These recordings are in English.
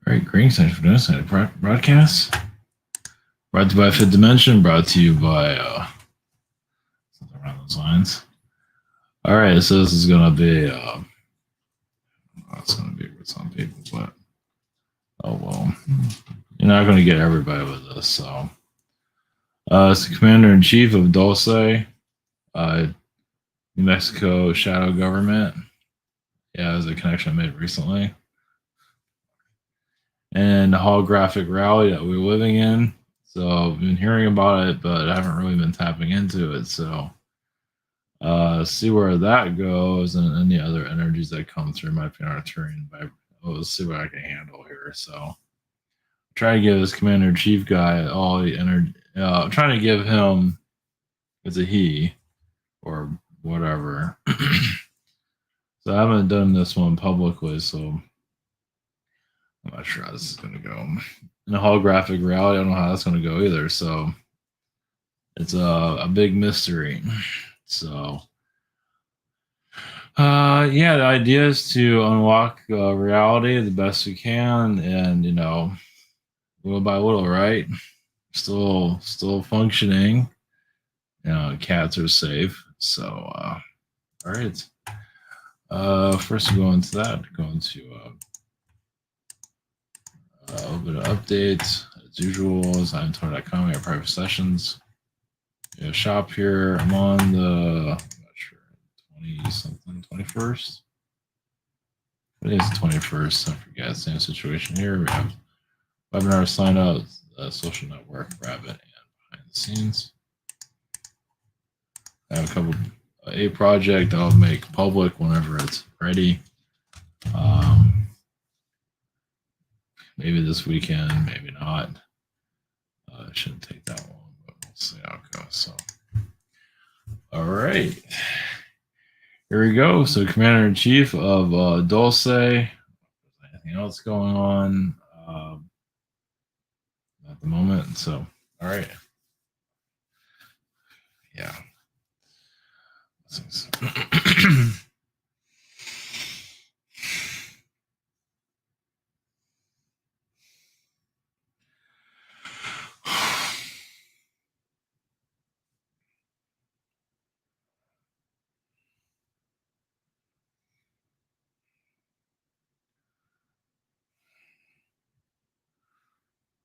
All right, greetings. Thanks for doing this broadcast. Brought to you by Fifth Dimension. Brought to you by something around those lines. All right, so this is gonna be it's gonna be with some people, but oh well, you're not gonna get everybody with this. So, it's the Commander in Chief of Dulce, New Mexico shadow government. Yeah, there's a connection I made recently. And the holographic rally that we're living in. So I've been hearing about it, but I haven't really been tapping into it. So see where that goes and any other energies that come through my planetarian vibe. Let's see what I can handle here. So try to give this commander in chief guy all the energy. I'm trying to give him, it's a he or whatever. So I haven't done this one publicly, so I'm not sure how this is going to go. In a holographic reality, I don't know how that's going to go either. So it's a big mystery. So, yeah, the idea is to unlock reality the best we can, and little by little, right? Still functioning. Cats are safe. So, all right. First, we go into that. Go into a little bit of updates as usual. Zion.com. We have private sessions. Shop here. I'm on the, I'm not sure, 20 something, 21st. I think it's the 21st. I forget. Same situation here. We have webinar sign up, social network, Rabbit, and behind the scenes. I have a project I'll make public whenever it's ready. Maybe this weekend, maybe not. It shouldn't take that long, but we'll see how it goes. So, all right, here we go. So, Commander in Chief of Dulce. Anything else going on at the moment? So, all right, yeah.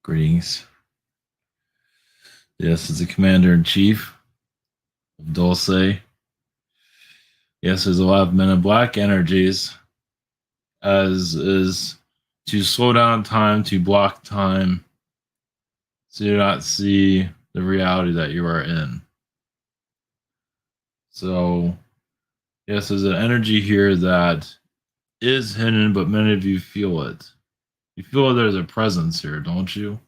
Greetings. Yes, it's the Commander in Chief of Dulce. Yes, there's a lot of Men in Black energies, as is to slow down time, to block time, so you do not see the reality that you are in. So, yes, there's an energy here that is hidden, but many of you feel it. You feel there's a presence here, don't you?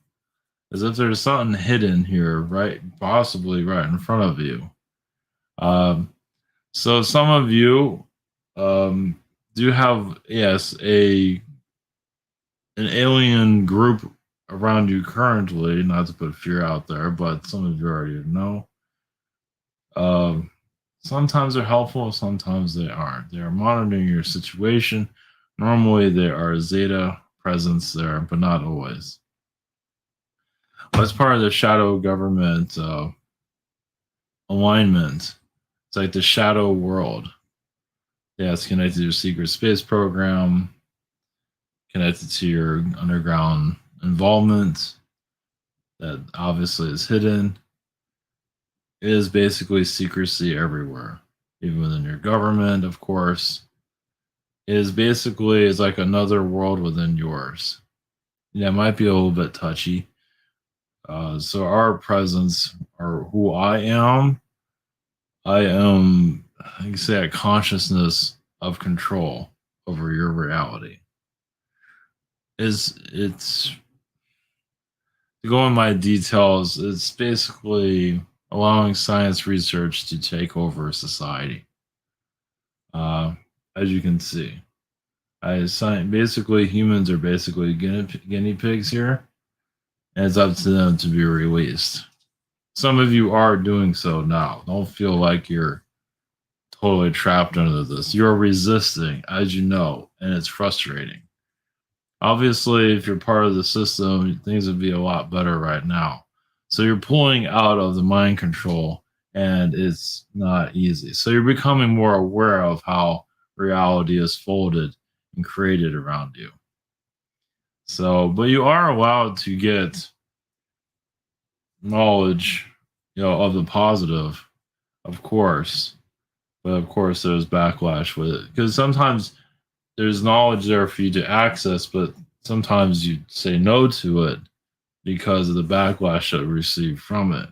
As if there's something hidden here, right? Possibly right in front of you. So some of you do have, yes, an alien group around you currently, not to put fear out there, but some of you already know. Sometimes they're helpful, sometimes they aren't. They are monitoring your situation. Normally, there are Zeta presence there, but not always. That's part of the shadow government alignment. It's like the shadow world. Yeah, it's connected to your secret space program, connected to your underground involvement that obviously is hidden. It is basically secrecy everywhere, even within your government, of course. It is basically, it's like another world within yours. Yeah, it might be a little bit touchy. So our presence, or who I am, I can say, a consciousness of control over your reality. It's to go in my details, it's basically allowing science research to take over society. As you can see, basically humans are basically guinea pigs here, and it's up to them to be released. Some of you are doing so now. Don't feel like you're totally trapped under this. You're resisting, as you know, and it's frustrating. Obviously, if you're part of the system, things would be a lot better right now. So you're pulling out of the mind control, and it's not easy. So you're becoming more aware of how reality is folded and created around you. So, but you are allowed to get knowledge, of the positive, of course. But of course, there's backlash with it because sometimes there's knowledge there for you to access, but sometimes you say no to it because of the backlash that we receive from it.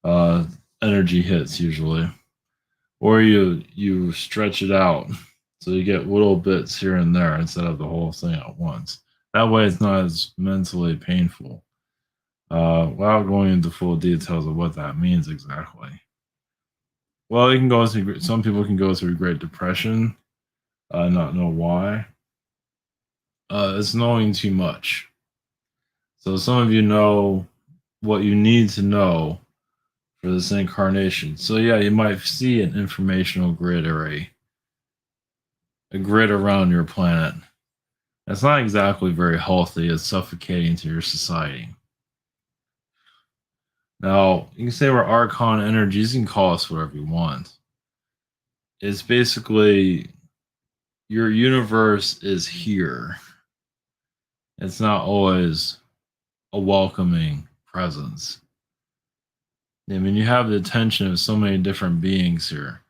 Uh, Energy hits usually, or you stretch it out so you get little bits here and there instead of the whole thing at once. That way, it's not as mentally painful. Without going into full details of what that means exactly. Well, you can go through. Some people can go through Great Depression, not know why. It's knowing too much. So some of you know what you need to know for this incarnation. So yeah, you might see an informational grid or a grid around your planet. That's not exactly very healthy. It's suffocating to your society. Now, you can say we're archon energies. You can call us whatever you want. It's basically your universe is here. It's not always a welcoming presence. I mean, you have the attention of so many different beings here.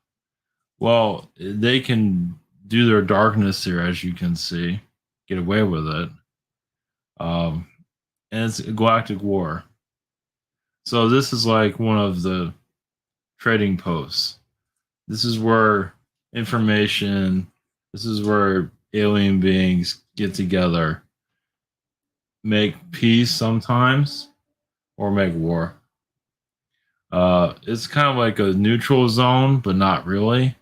Well, they can do their darkness here, as you can see, get away with it. Um, and it's a galactic war. So this is like one of the trading posts. This is where information, this is where alien beings get together, make peace sometimes, or make war. It's kind of like a neutral zone, but not really.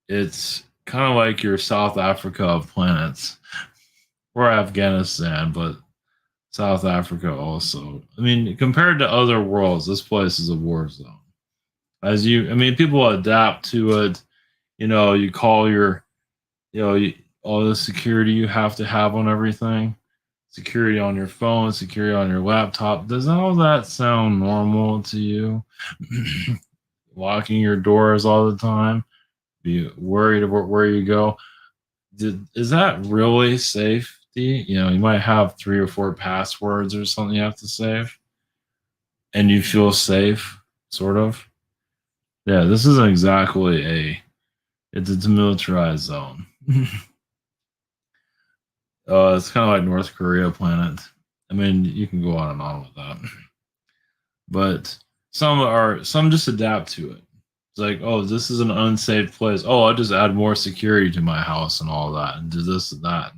It's kind of like your South Africa of planets, or Afghanistan, but South Africa also. I mean, compared to other worlds, this place is a war zone. I mean, people adapt to it. You call your, all the security you have to have on everything, security on your phone, security on your laptop. Does all that sound normal to you? Locking your doors all the time, be worried about where you go. Is that really safety? You might have 3 or 4 passwords or something you have to save, and you feel safe, sort of. Yeah, this isn't exactly it's a demilitarized zone. It's kind of like North Korea planet. I mean, you can go on and on with that, but some just adapt to it. It's like, oh, this is an unsafe place. Oh, I'll just add more security to my house and all that, and do this and that.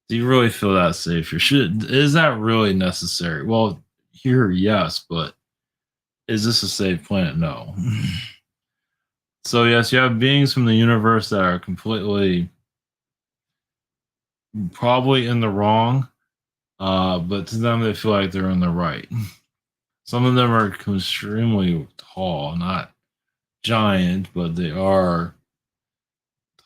Do you really feel that safe? Is that really necessary? Well, here, yes, but is this a safe planet? No. So yes, you have beings from the universe that are completely probably in the wrong, but to them they feel like they're in the right. Some of them are extremely tall, not giant, but they are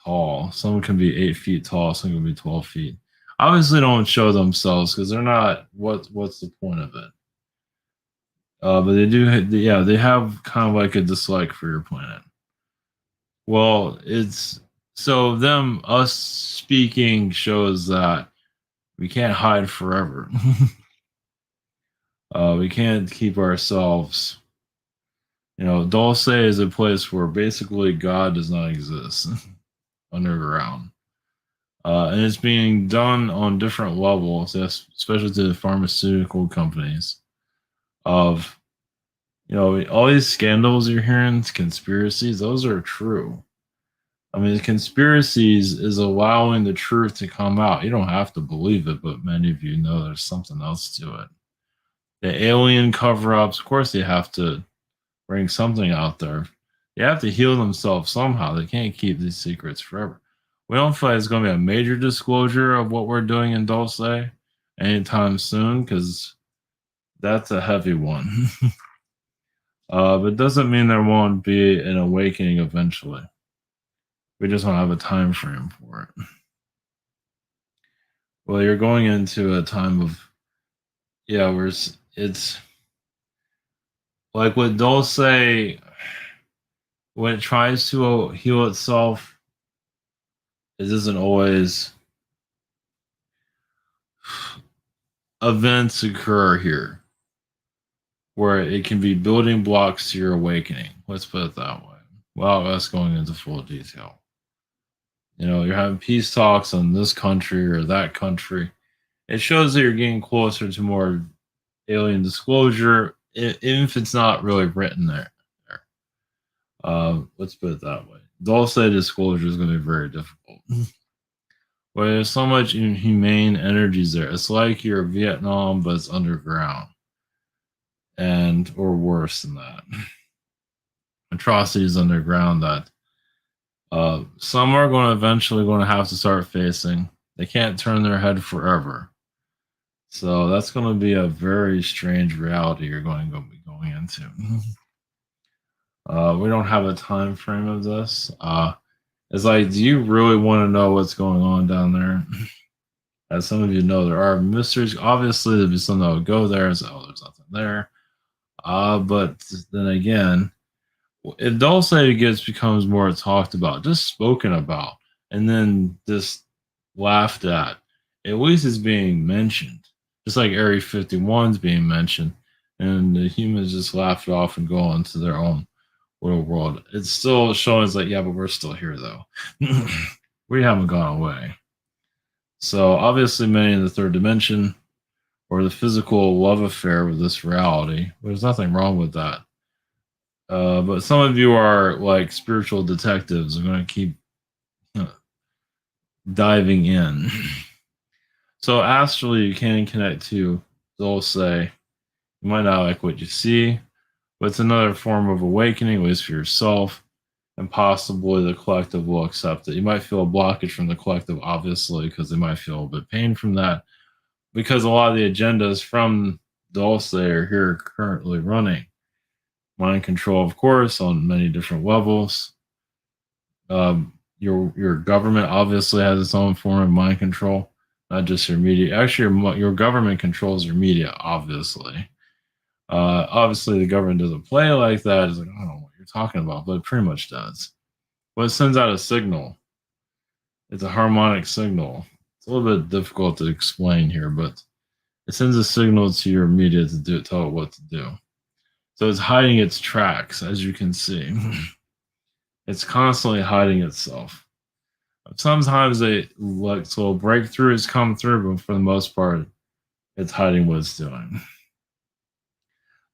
tall. Some can be 8 feet tall, some can be 12 feet. Obviously, don't show themselves because they're not. What's the point of it? But they do. Yeah, they have kind of like a dislike for your planet. Well, it's so them us speaking shows that we can't hide forever. We can't keep ourselves. Dulce is a place where basically God does not exist underground. And it's being done on different levels, especially to the pharmaceutical companies. Of all these scandals you're hearing, conspiracies, those are true. I mean, the conspiracies is allowing the truth to come out. You don't have to believe it, but many of you know there's something else to it. The alien cover-ups, of course, they have to bring something out there. They have to heal themselves somehow. They can't keep these secrets forever. We don't feel like it's going to be a major disclosure of what we're doing in Dulce anytime soon, because that's a heavy one. But it doesn't mean there won't be an awakening eventually. We just don't have a time frame for it. Well, you're going into a time of, yeah, where it's like what Dulce, when it tries to heal itself, it doesn't always, events occur here where it can be building blocks to your awakening. Let's put it that way. Without us going into full detail. You're having peace talks on this country or that country. It shows that you're getting closer to more alien disclosure, even if it's not really written there. Let's put it that way. Dulce disclosure is going to be very difficult. Where there's so much inhumane energies there. It's like you're Vietnam, but it's underground, and or worse than that. Atrocities underground that some are going to eventually going to have to start facing. They can't turn their head forever. So that's going to be a very strange reality you're going to be going into. We don't have a time frame of this. It's like, do you really want to know what's going on down there? As some of you know, there are mysteries. Obviously, there'll be some that will go there and say, oh, there's nothing there. But then again, if Dulce becomes more talked about, just spoken about, and then just laughed at least it's being mentioned. Just like Area 51's being mentioned, and the humans just laughed it off and go on to their own little world. It's still showing it's like, yeah, but we're still here though. We haven't gone away. So obviously many in the third dimension or the physical love affair with this reality. There's nothing wrong with that. But some of you are like spiritual detectives. Are going to keep diving in. So astrally, you can connect to Dulce. You might not like what you see, but it's another form of awakening, at least for yourself, and possibly the collective will accept it. You might feel a blockage from the collective, obviously, because they might feel a bit pain from that, because a lot of the agendas from Dulce are here currently running. Mind control, of course, on many different levels. Your government obviously has its own form of mind control, not just your media. Actually, your government controls your media, obviously. Obviously, the government doesn't play like that. It's like, I don't know what you're talking about, but it pretty much does. But it sends out a signal. It's a harmonic signal. It's a little bit difficult to explain here, but it sends a signal to your media to tell it what to do. So it's hiding its tracks, as you can see. It's constantly hiding itself. Sometimes little breakthroughs come through, but for the most part, it's hiding what it's doing.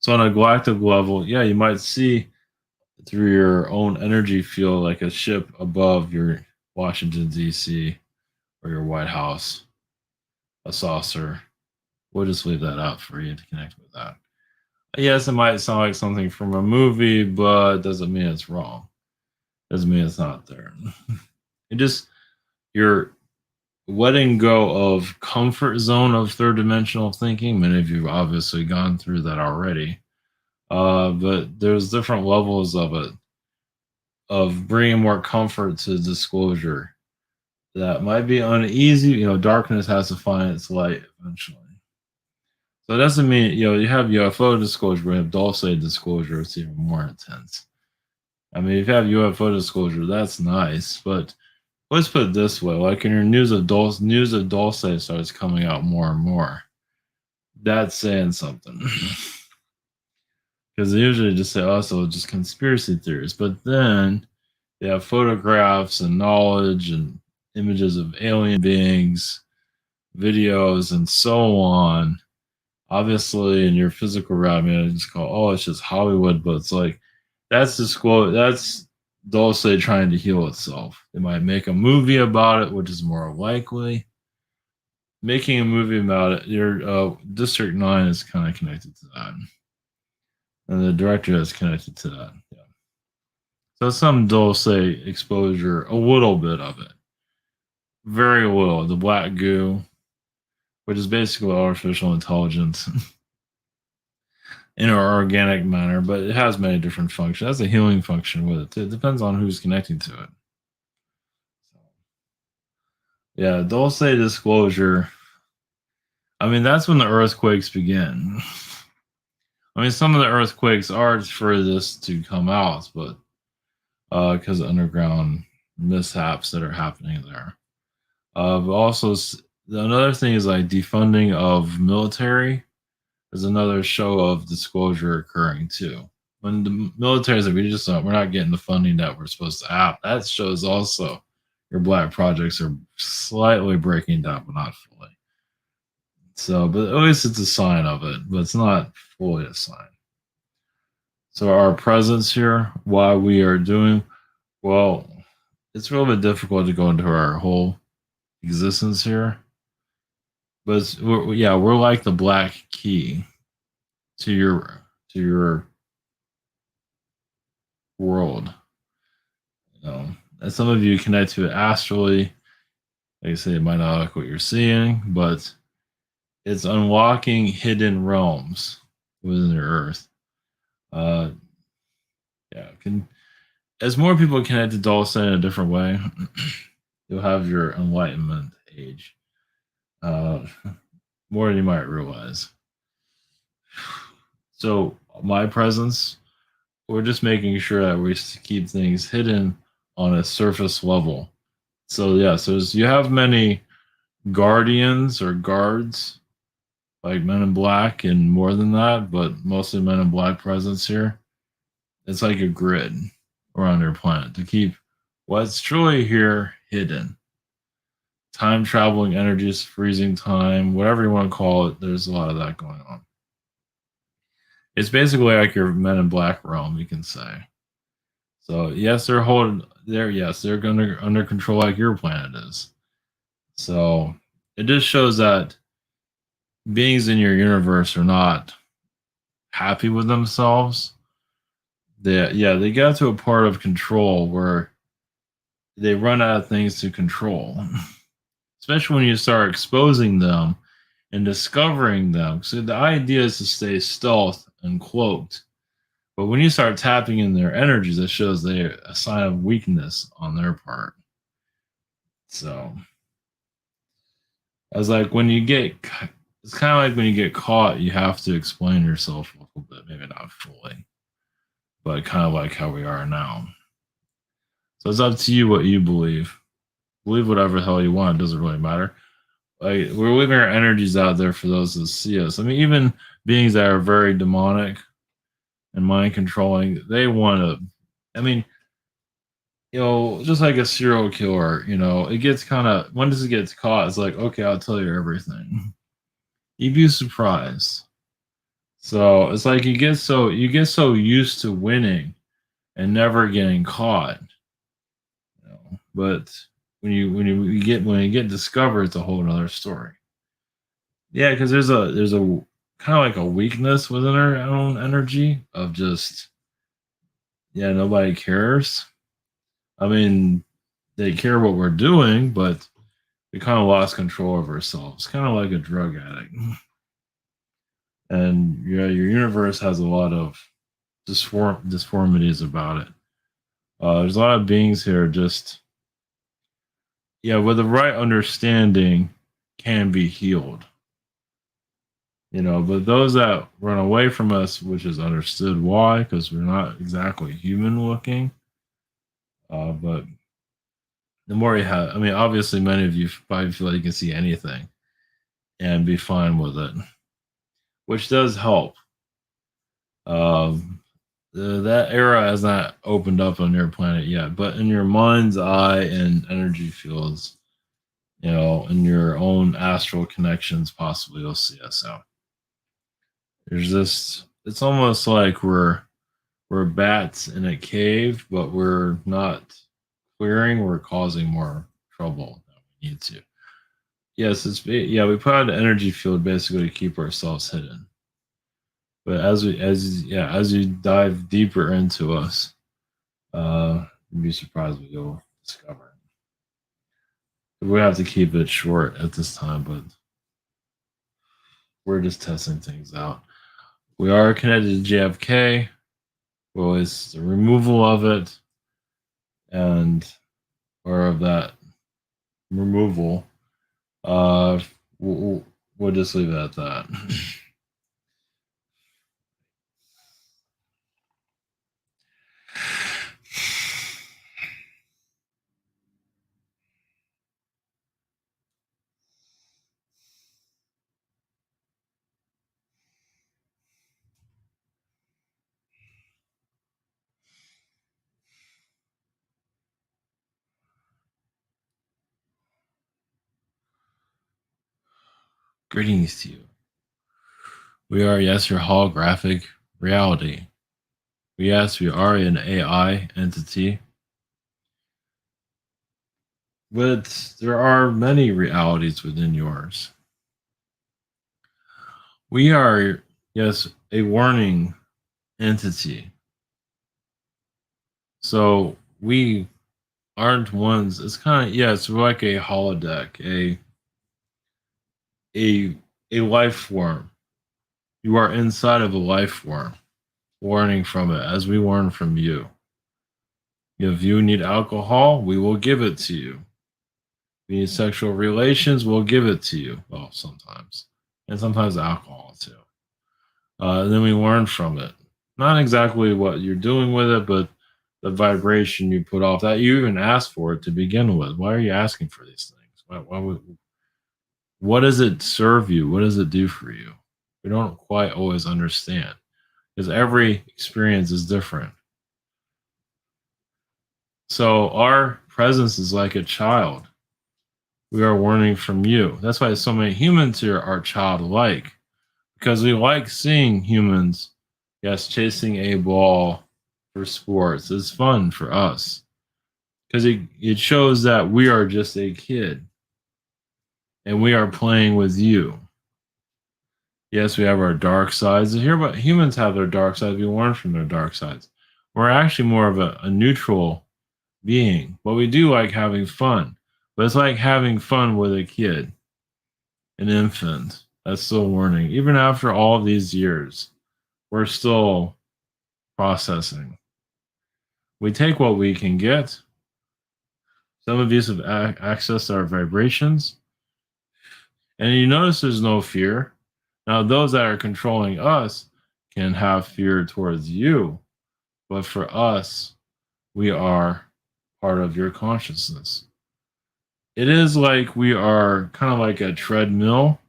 So on a galactic level, yeah, you might see through your own energy field like a ship above your Washington, D.C. or your White House, a saucer. We'll just leave that out for you to connect with that. Yes, it might sound like something from a movie, but it doesn't mean it's wrong. Doesn't mean it's not there. You're letting go of comfort zone of third dimensional thinking. Many of you have obviously gone through that already. But there's different levels of it, of bringing more comfort to disclosure that might be uneasy. Darkness has to find its light eventually. So it doesn't mean, you have UFO disclosure, but you have Dulce disclosure, it's even more intense. I mean, if you have UFO disclosure, that's nice, but let's put it this way: like in your news of Dulce starts coming out more and more. That's saying something. Because they usually just say, oh, so just conspiracy theories. But then they have photographs and knowledge and images of alien beings, videos, and so on. Obviously, in your physical realm, I just call, oh, it's just Hollywood, but it's like that's Dulce trying to heal itself. They might make a movie about it, which is more likely. Making a movie about it, your District 9 is kind of connected to that. And the director is connected to that. Yeah. So some Dulce exposure, a little bit of it. Very little. The black goo, which is basically artificial intelligence in an organic manner, but it has many different functions. It has a healing function with it. It depends on who's connecting to it. So, yeah, Dulce disclosure. I mean, that's when the earthquakes begin. I mean, some of the earthquakes are for this to come out, but because of underground mishaps that are happening there. But also, another thing is like defunding of military is another show of disclosure occurring too. When the military is like, we're not getting the funding that we're supposed to have, that shows also your black projects are slightly breaking down, but not fully. So, but at least it's a sign of it, but it's not fully a sign. So, our presence here, why we are doing well, it's a little bit difficult to go into our whole existence here, but we're like the black key to your world. You know, and some of you connect to it astrally. Like I say, it might not like what you're seeing, but it's unlocking hidden realms within your earth. Uh, yeah, can as more people connect to Dulce in a different way, you'll have your enlightenment age. Uh, more than you might realize. So my presence, we're just making sure that we keep things hidden on a surface level. So yeah, so you have many guardians or guards like Men in Black and more than that, but mostly Men in Black presence here. It's like a grid around your planet to keep what's truly here hidden. Time traveling energies, freezing time, whatever you want to call it, there's a lot of that going on. It's basically like your Men in Black realm, you can say. So yes, they're gonna under control like your planet is. So it just shows that beings in your universe are not happy with themselves. They get to a part of control where they run out of things to control. Especially when you start exposing them and discovering them. So the idea is to stay stealth and cloaked. But when you start tapping in their energies, it shows they're a sign of weakness on their part. So as like when you get, it's kind of like when you get caught, you have to explain yourself a little bit, maybe not fully, but kind of like how we are now. So it's up to you what you believe. Believe whatever the hell you want. It doesn't really matter. Like we're leaving our energies out there for those that see us. I mean, even beings that are very demonic and mind controlling, they want to. I mean, just like a serial killer, it gets kind of when does it get caught? It's like, okay, I'll tell you everything. You'd be surprised. So it's like you get so used to winning and never getting caught. But when you get discovered, it's a whole another story. Yeah, because there's a kind of like a weakness within our own energy of just nobody cares. I mean, they care what we're doing, but we kind of lost control of ourselves, kind of like a drug addict. And your universe has a lot of disformities about it. There's a lot of beings here just with the right understanding can be healed. But those that run away from us, which is understood why, because we're not exactly human looking. But the more you have, I mean, obviously, many of you probably feel like you can see anything and be fine with it, which does help. That era has not opened up on your planet yet, but in your mind's eye and energy fields, in your own astral connections, possibly you'll see us out. There's this. It's almost like we're bats in a cave, but we're not clearing. We're causing more trouble than we need to. Yes, we put out an energy field basically to keep ourselves hidden. But as you dive deeper into us, you'd be surprised what you'll discover. We have to keep it short at this time, but we're just testing things out. We are connected to JFK. Well, it's the removal of it and or of that removal. Uh, w- We'll just leave it at that. Greetings to you. We are, yes, your holographic reality. Yes, we are an AI entity, but there are many realities within yours. We are, yes, a warning entity. So we aren't ones. It's kind of, yes, we're like a holodeck, a a life form. You are inside of a life form, warning from it as we warn from you. If you need alcohol, we will give it to you. If you need sexual relations, we'll give it to you. Well, sometimes. And sometimes alcohol too. And then we learn from it. Not exactly what you're doing with it, but the vibration you put off that you even asked for it to begin with. Why are you asking for these things? What does it serve you? What does it do for you? We don't quite always understand because every experience is different. So our presence is like a child. We are learning from you. That's why so many humans here are childlike because we like seeing humans, yes, chasing a ball for sports. It's fun for us because it shows that we are just a kid and we are playing with you. Yes, we have our dark sides. Here, but humans have their dark sides. We learn from their dark sides. We're actually more of a neutral being, but we do like having fun. But it's like having fun with a kid, an infant that's still learning. Even after all of these years, we're still processing. We take what we can get. Some of you have accessed our vibrations, and you notice there's no fear. Now, those that are controlling us can have fear towards you, but for us, we are part of your consciousness. It is like we are kind of like a treadmill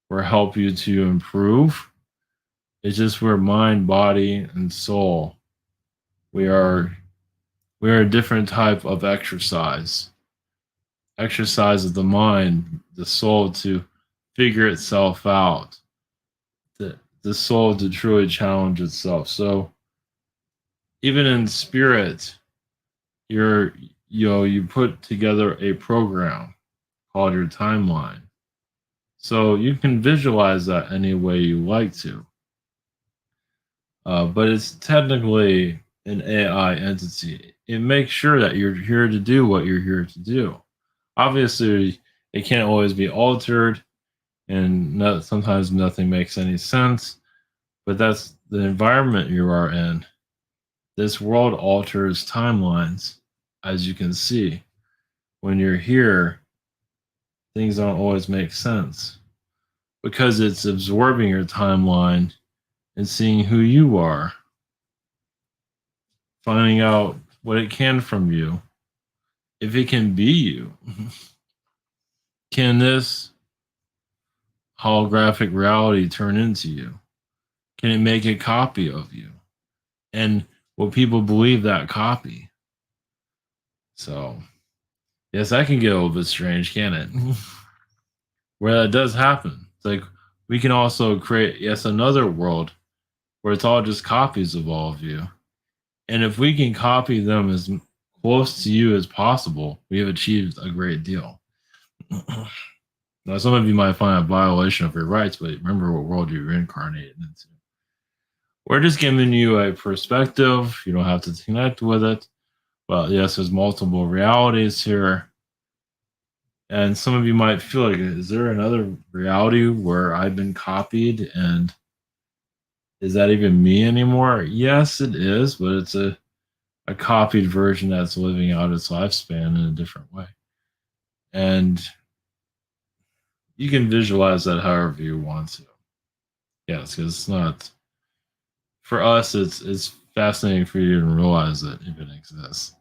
where help you to improve. It's just we're mind, body, and soul. We are a different type of exercise. Exercise of the mind, the soul to figure itself out, the soul to truly challenge itself. So even in spirit, you put together a program called your timeline. So you can visualize that any way you like to. But it's technically an AI entity. It makes sure that you're here to do what you're here to do. Obviously, it can't always be altered, and sometimes nothing makes any sense. But that's the environment you are in. This world alters timelines, as you can see. When you're here, things don't always make sense because it's absorbing your timeline and seeing who you are, finding out what it can from you. If it can be you, can this holographic reality turn into you? Can it make a copy of you? And will people believe that copy? So, yes, that can get a little bit strange, can it? Where that does happen. It's like we can also create, yes, another world where it's all just copies of all of you. And if we can copy them as close to you as possible, we have achieved a great deal. Now, some of you might find a violation of your rights, but remember what world you're reincarnated into. We're just giving you a perspective. You don't have to connect with it. But yes, there's multiple realities here. And some of you might feel like, is there another reality where I've been copied? And is that even me anymore? Yes, it is, but it's a copied version that's living out its lifespan in a different way. And you can visualize that however you want to. Yes, because it's not for us. It's fascinating for you to realize that it even exists,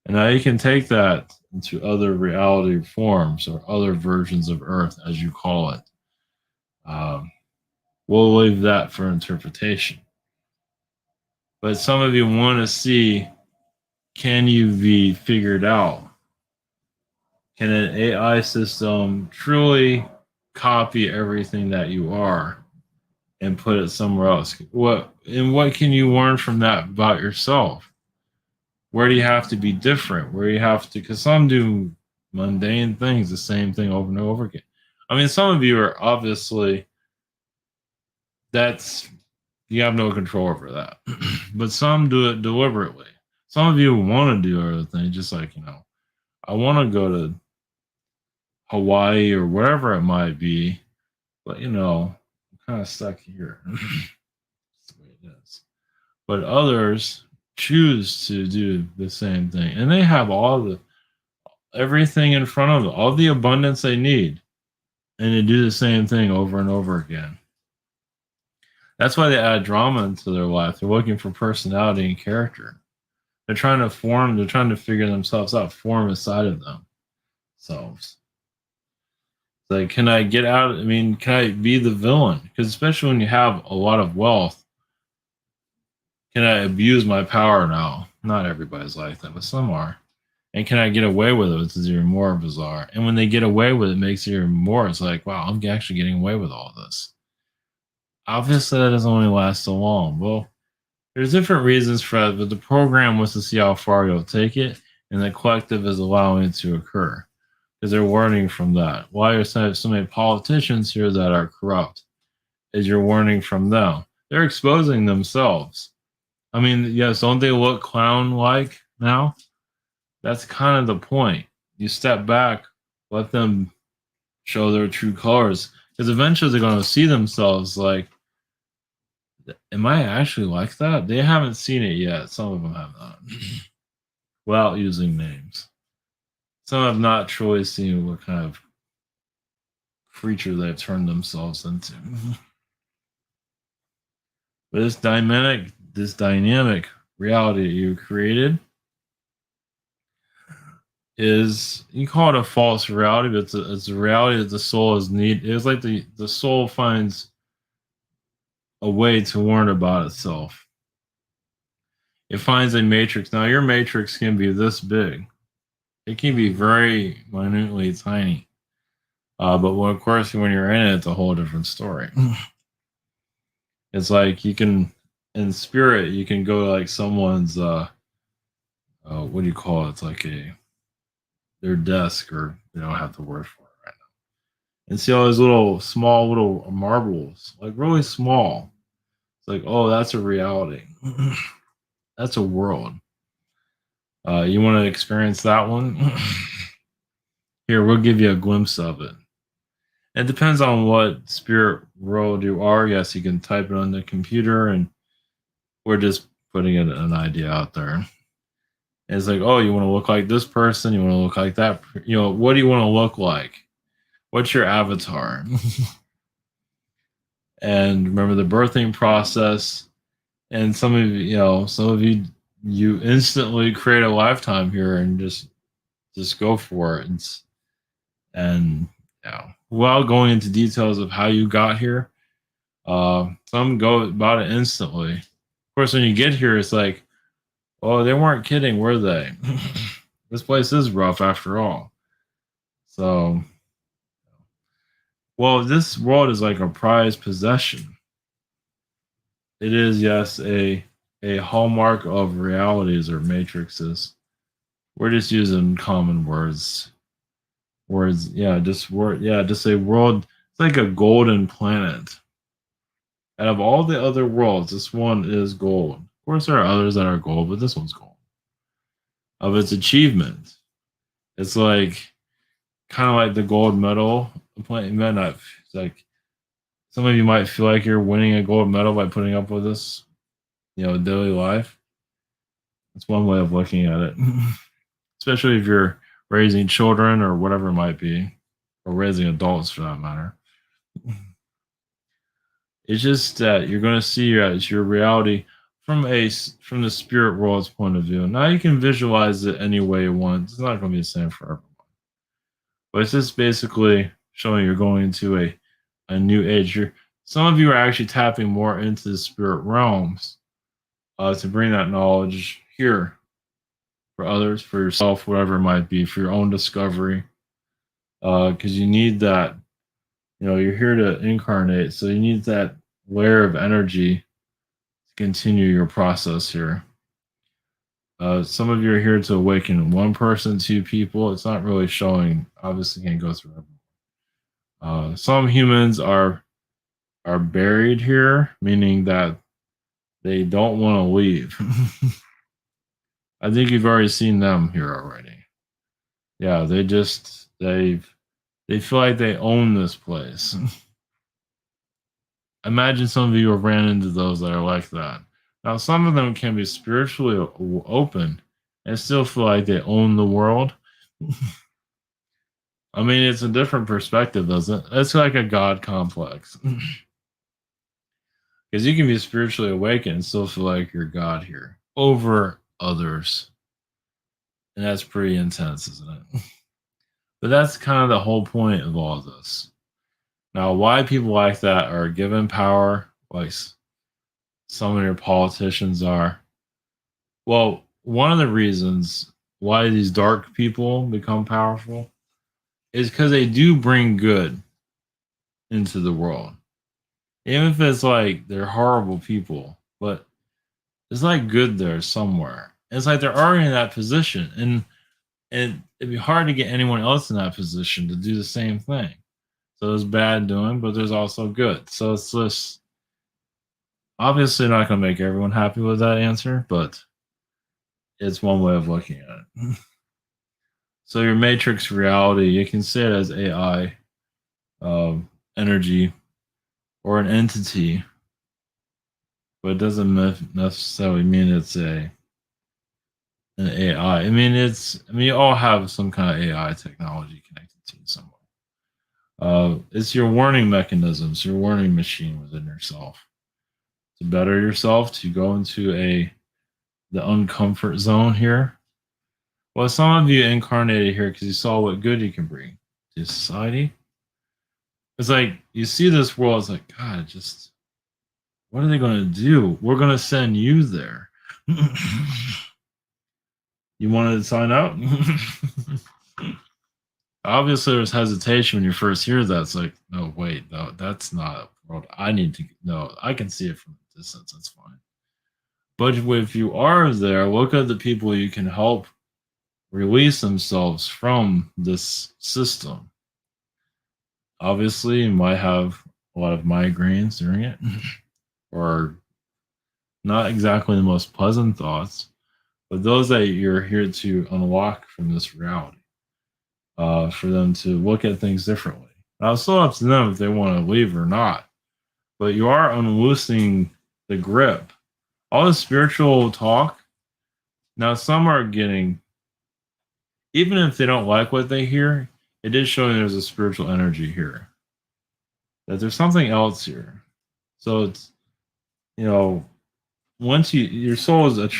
and now you can take that into other reality forms or other versions of Earth, as you call it. Um, we'll leave that for interpretation. But some of you want to see, can you be figured out? Can an AI system truly copy everything that you are and put it somewhere else? What can you learn from that about yourself? Where do you have to be different? Where you have to, because some do mundane things, the same thing over and over again. I mean, some of you are obviously, that's, you have no control over that. But some do it deliberately. Some of you want to do other things, just like, I want to go to Hawaii or wherever it might be, but I'm kind of stuck here. That's the way it is. But others choose to do the same thing, and they have everything in front of them, all the abundance they need, and they do the same thing over and over again. That's why they add drama into their life. They're looking for personality and character. They're trying to form. They're trying to figure themselves out, form inside of themselves. Like, can I get out? I mean, can I be the villain? Because especially when you have a lot of wealth, can I abuse my power now? Not everybody's like that, but some are. And can I get away with it? It's even more bizarre. And when they get away with it, it makes it even more. It's like, wow, I'm actually getting away with all this. Obviously, that doesn't only last so long. Well, there's different reasons for that, but the program wants to see how far you'll take it, and the collective is allowing it to occur because they're learning from that. Why are so many politicians here that are corrupt? Is you're learning from them. They're exposing themselves. I mean, yes, don't they look clown-like now? That's kind of the point. You step back, let them show their true colors, because eventually they're going to see themselves like, am I actually like that? They haven't seen it yet. Some of them have not, without using names. Some have not truly seen what kind of creature they've turned themselves into. But this dynamic reality that you created is, you call it a false reality, but it's a reality that the soul is need. It's like the soul finds a way to learn about itself. It finds a matrix. Now your matrix can be this big. It can be very minutely tiny. But of course, when you're in it, it's a whole different story. It's like you can, in spirit, you can go to like someone's, what do you call it? It's like their desk, or they don't have the word for it right now. And see all those small little marbles, like really small. It's like, oh, that's a reality. That's a world. You want to experience that one? Here, we'll give you a glimpse of it. It depends on what spirit world you are. Yes, you can type it on the computer, and we're just putting an idea out there. And it's like, oh, you want to look like this person? You want to look like that? What do you want to look like? What's your avatar? And remember the birthing process. And some of you, you instantly create a lifetime here and just go for it. And without going into details of how you got here, some go about it instantly. Of course, when you get here, it's like, oh, they weren't kidding, were they? This place is rough after all. So, well, this world is like a prized possession. It is, yes, a hallmark of realities or matrices. We're just using common words. Words, yeah, just a world. It's like a golden planet. Out of all the other worlds, this one is gold. Of course, there are others that are gold, but this one's gold. Of its achievement, it's like kind of like the gold medal. It might not. It's like some of you might feel like you're winning a gold medal by putting up with this, daily life. That's one way of looking at it, especially if you're raising children or whatever it might be. or raising adults for that matter. It's just that you're going to see your reality from the spirit world's point of view. Now you can visualize it any way you want. It's not going to be the same for everyone, but it's just basically showing you're going into a new age. Some of you are actually tapping more into the spirit realms to bring that knowledge here for others, for yourself, whatever it might be, for your own discovery. Because you need that. You're here to incarnate, so you need that layer of energy to continue your process here. Some of you are here to awaken one person, two people. It's not really showing. Obviously, can't go through everyone. Some humans are buried here, meaning that they don't want to leave. I think you've already seen them here already. Yeah, they feel like they own this place. Imagine some of you have ran into those that are like that. Now, some of them can be spiritually open and still feel like they own the world. I mean, it's a different perspective, isn't it? It's like a God complex. Because you can be spiritually awakened and still feel like you're God here over others. And that's pretty intense, isn't it? But that's kind of the whole point of all of this. Now, why people like that are given power, like some of your politicians are. Well, one of the reasons why these dark people become powerful is because they do bring good into the world. Even if it's like they're horrible people, but it's like good there somewhere. It's like they're already in that position. And it'd be hard to get anyone else in that position to do the same thing. So there's bad doing, but there's also good. So it's just obviously not going to make everyone happy with that answer, but it's one way of looking at it. So your matrix reality, you can say it as AI, energy, or an entity, but it doesn't necessarily mean it's an AI. I mean, you all have some kind of AI technology connected to you somewhere. It's your warning mechanisms, your warning machine within yourself to better yourself, to go into the uncomfort zone here. Well, some of you incarnated here because you saw what good you can bring to society. It's like you see this world, it's like, God, just what are they going to do? We're going to send you there. You wanted to sign up? Obviously, there's hesitation when you first hear that. It's like, no, wait, no, that's not a world I need to know. I can see it from a distance. That's fine. But if you are there, look at the people you can help release themselves from this system. Obviously, you might have a lot of migraines during it, or not exactly the most pleasant thoughts, but those that you're here to unlock from this reality, for them to look at things differently. Now, it's still up to them if they want to leave or not, but you are unloosing the grip. All the spiritual talk, now some are getting, even if they don't like what they hear, it is showing there's a spiritual energy here, that there's something else here. So it's, once your soul is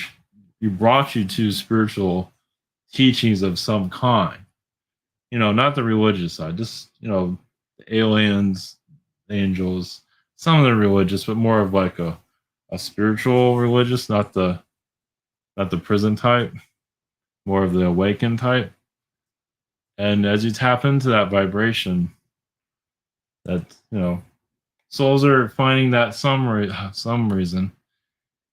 you brought you to spiritual teachings of some kind, not the religious side, just the aliens, angels, some of the religious, but more of like a spiritual religious, not the prison type, more of the awakened type. And as you tap into that vibration, that souls are finding that some reason,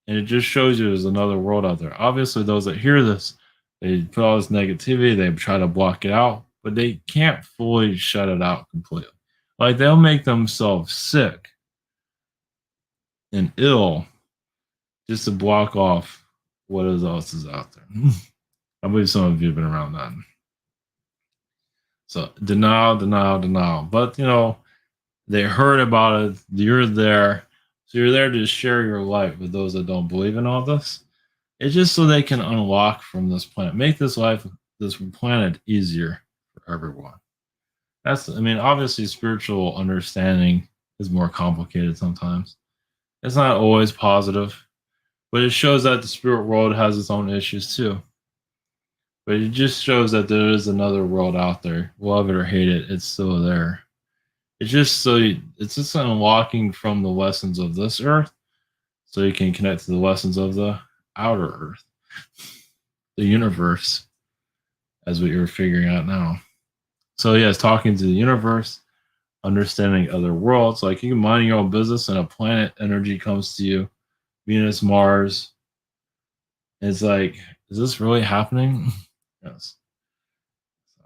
and it just shows you there's another world out there. Obviously, those that hear this, they put all this negativity, they try to block it out, but they can't fully shut it out completely. Like they'll make themselves sick and ill just to block off what else is out there. I believe some of you have been around that. So denial. But they heard about it. You're there. So you're there to share your light with those that don't believe in all this. It's just so they can unlock from this planet, make this planet easier for everyone. I mean, obviously, spiritual understanding is more complicated sometimes. It's not always positive, but it shows that the spirit world has its own issues too. But it just shows that there is another world out there. Love it or hate it, it's still there. It's just unlocking from the lessons of this earth so you can connect to the lessons of the outer earth, the universe, as what you're figuring out now. So yes, talking to the universe, understanding other worlds, like you can mind your own business and a planet energy comes to you, Venus, Mars. It's like, is this really happening? Yes. So,